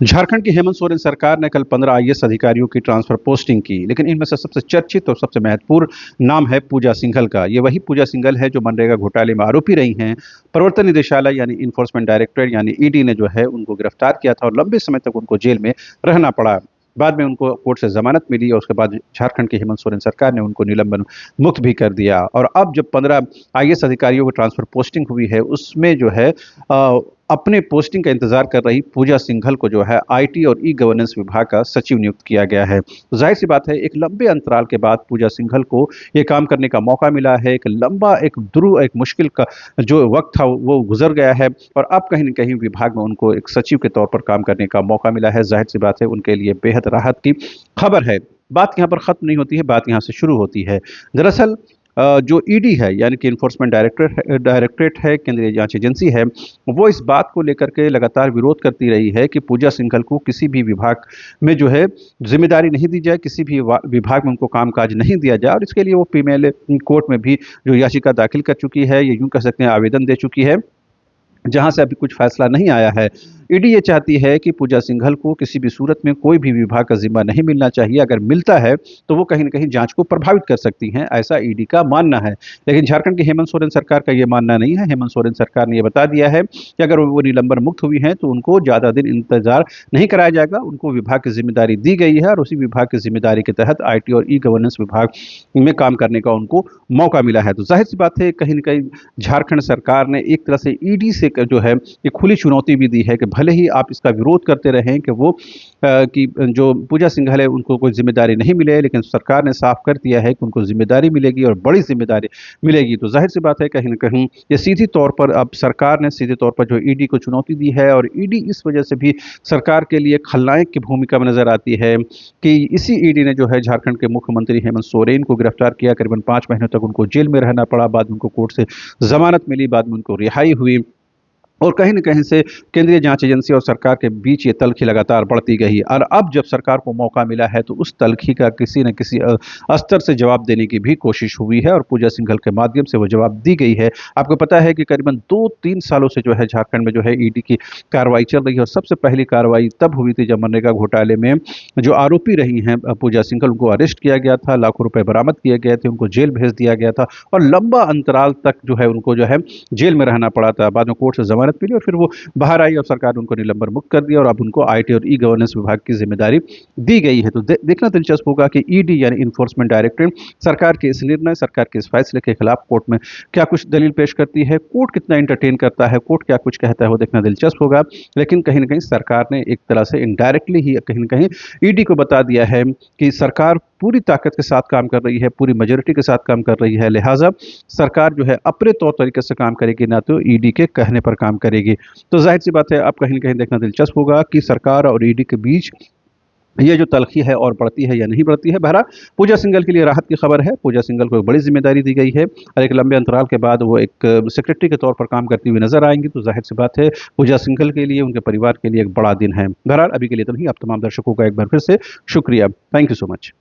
झारखंड की हेमंत सोरेन सरकार ने कल 15 आईएएस अधिकारियों की ट्रांसफर पोस्टिंग की, लेकिन इनमें से सबसे चर्चित और सबसे महत्वपूर्ण नाम है पूजा सिंघल का। ये वही पूजा सिंघल है जो मनरेगा घोटाले में आरोपी रही हैं। प्रवर्तन निदेशालय यानी इन्फोर्समेंट डायरेक्टरेट यानी ईडी ने जो है उनको गिरफ्तार किया था और लंबे समय तक उनको जेल में रहना पड़ा। बाद में उनको कोर्ट से जमानत मिली और उसके बाद झारखंड की हेमंत सोरेन सरकार ने उनको निलंबन मुक्त भी कर दिया। और अब जब 15 आईएएस अधिकारियों की ट्रांसफर पोस्टिंग हुई है, उसमें जो है अपने पोस्टिंग का इंतजार कर रही पूजा सिंघल को जो है आईटी और ई गवर्नेंस विभाग का सचिव नियुक्त किया गया है। तो जाहिर सी बात है, एक लंबे अंतराल के बाद पूजा सिंघल को ये काम करने का मौका मिला है। एक लंबा, एक मुश्किल का जो वक्त था वो गुजर गया है और अब कहीं न कहीं विभाग में उनको एक सचिव के तौर पर काम करने का मौका मिला है। जाहिर सी बात है, उनके लिए बेहद राहत की खबर है। बात यहाँ पर खत्म नहीं होती है, बात यहाँ से शुरू होती है। दरअसल जो ईडी है यानी कि इन्फोर्समेंट डायरेक्टरेट है, केंद्रीय जांच एजेंसी है, वो इस बात को लेकर के लगातार विरोध करती रही है कि पूजा सिंघल को किसी भी विभाग में जो है जिम्मेदारी नहीं दी जाए, किसी भी विभाग में उनको कामकाज नहीं दिया जाए। और इसके लिए वो पीएमएलए कोर्ट में भी जो याचिका दाखिल कर चुकी है, ये यूं कह सकते हैं आवेदन दे चुकी है, जहां से अभी कुछ फैसला नहीं आया है। ईडी ये चाहती है कि पूजा सिंघल को किसी भी सूरत में कोई भी विभाग का जिम्मा नहीं मिलना चाहिए। अगर मिलता है तो वो कहीं न कहीं जांच को प्रभावित कर सकती हैं, ऐसा ईडी का मानना है। लेकिन झारखंड की हेमंत सोरेन सरकार का ये मानना नहीं है। हेमंत सोरेन सरकार ने ये बता दिया है कि अगर वो निलंबन मुक्त हुई हैं तो उनको ज़्यादा दिन इंतजार नहीं कराया जाएगा। उनको विभाग की जिम्मेदारी दी गई है और उसी विभाग की जिम्मेदारी के तहत आईटी और ई गवर्नेंस विभाग में काम करने का उनको मौका मिला है। तो जाहिर सी बात है, कहीं न कहीं झारखंड सरकार ने एक तरह से ईडी से जो है एक खुली चुनौती भी दी है कि भले ही आप इसका विरोध करते रहें कि वो कि जो पूजा सिंघल है उनको कोई जिम्मेदारी नहीं मिले, लेकिन सरकार ने साफ कर दिया है कि उनको जिम्मेदारी मिलेगी और बड़ी जिम्मेदारी मिलेगी। तो जाहिर सी बात है, कहीं न कहीं ये सीधी तौर पर अब सरकार ने सीधे तौर पर जो ईडी को चुनौती दी है और ईडी इस वजह से भी सरकार के लिए खलनायक की भूमिका में नजर आती है कि इसी ईडी ने जो है झारखंड के मुख्यमंत्री हेमंत सोरेन को गिरफ्तार किया। करीबन 5 महीनों तक उनको जेल में रहना पड़ा, बाद में उनको कोर्ट से जमानत मिली, बाद में उनको रिहाई हुई और कहीं न कहीं से केंद्रीय जांच एजेंसी और सरकार के बीच ये तल्खी लगातार बढ़ती गई और अब जब सरकार को मौका मिला है तो उस तल्खी का किसी न किसी स्तर से जवाब देने की भी कोशिश हुई है और पूजा सिंघल के माध्यम से वो जवाब दी गई है। आपको पता है कि करीबन 2-3 सालों से जो है झारखंड में जो है ईडी की कार्रवाई चल रही है और सबसे पहली कार्रवाई तब हुई थी जब मनरेगा घोटाले में जो आरोपी रही हैं पूजा सिंघल, उनको अरेस्ट किया गया था, लाखों रुपए बरामद किए गए थे, उनको जेल भेज दिया गया था और लंबा अंतराल तक जो है उनको जो है जेल में रहना पड़ा था। बाद में कोर्ट से जमानत मिली और फिर वो बाहर आई और सरकार ने उनको निलंबन मुक्त कर दिया और अब उनको आईटी और ई गवर्नेंस विभाग की जिम्मेदारी दी गई है। तो देखना दिलचस्प होगा कि ईडी यानी इन्फोर्समेंट डायरेक्टरेट सरकार के इस निर्णय, सरकार के इस फैसले के खिलाफ कोर्ट में क्या कुछ दलील पेश करती है, कोर्ट कितना इंटरटेन करता है, कोर्ट क्या कुछ कहता है, वो देखना दिलचस्प होगा। लेकिन कहीं ना कहीं सरकार ने एक तरह से इनडायरेक्टली ही कहीं ना कहीं ईडी को बता दिया है कि सरकार पूरी ताकत के साथ काम कर रही है, पूरी मेजोरिटी के साथ काम कर रही है, लिहाजा सरकार जो है अपने तौर तरीके से काम करेगी, ना तो ईडी के कहने पर काम करेगी। तो जाहिर सी बात है, अब कहीं न कहीं देखना दिलचस्प होगा कि सरकार और ईडी के बीच ये जो तल्खी है और बढ़ती है या नहीं बढ़ती है। बहरहाल पूजा सिंघल के लिए राहत की खबर है। पूजा सिंघल को एक बड़ी जिम्मेदारी दी गई है और एक लंबे अंतराल के बाद वो एक सेक्रेटरी के तौर पर काम करती हुई नजर आएंगी। तो जाहिर सी बात है, पूजा सिंघल के लिए, उनके परिवार के लिए एक बड़ा दिन है। बहरहाल अभी के लिए तो नहीं। आप तमाम दर्शकों का एक बार फिर से शुक्रिया। Thank you so much.